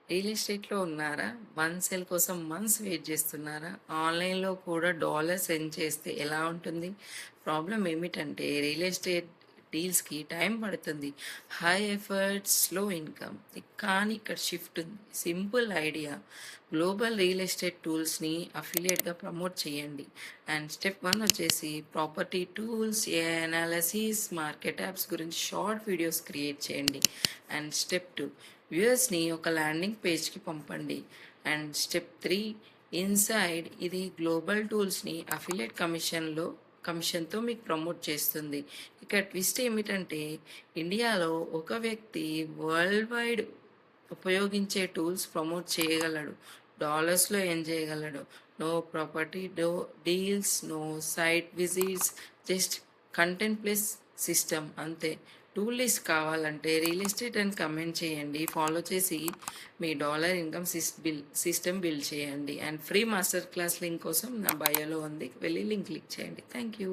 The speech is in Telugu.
రియల్ ఎస్టేట్‌లో ఉన్నారా? వన్ సేల్ కోసం మంత్స్ వెయిట్ చేస్తున్నారా? ఆన్‌లైన్‌లో కూడా డాలర్ సెండ్ చేస్తే ఎలా ఉంటుంది? ప్రాబ్లమ్ ఏమిటంటే రియల్ ఎస్టేట్ డీల్స్‌కి టైం పడుతుంది. High efforts, slow income. కానీ ఇక్కడ షిఫ్ట్ ఉంది. Simple idea. Global real estate టూల్స్‌ని అఫిలియేట్‌గా ప్రమోట్ చేయండి. అండ్ స్టెప్ 1 వచ్చేసి property tools, AI analysis, market apps గురించి షార్ట్ వీడియోస్ క్రియేట్ చేయండి. అండ్ స్టెప్ 2 వ్యూయర్స్ని ఒక ల్యాండింగ్ పేజ్కి పంపండి. అండ్ స్టెప్ 3 ఇన్సైడ్ ఇది గ్లోబల్ టూల్స్ని అఫిలియేట్ కమిషన్తో మీకు ప్రమోట్ చేస్తుంది. ఇక ట్విస్ట్ ఏమిటంటే ఇండియాలో ఒక వ్యక్తి వరల్డ్ వైడ్ ఉపయోగించే టూల్స్ ప్రమోట్ చేయగలడు. డాలర్స్లో ఏం చేయగలడు. No property deals, no site visits, just content plus system అంతే. టూల్ లిస్ట్ కావాలంటే రియల్ ఎస్టేట్ అని కమెంట్ చేయండి. ఫాలో చేసి మీ డాలర్ ఇన్కమ్ సిస్టమ్ బిల్డ్ చేయండి. And free master class link కోసం నా బయోలో ఉంది, వెళ్ళి లింక్ క్లిక్ చేయండి. Thank you.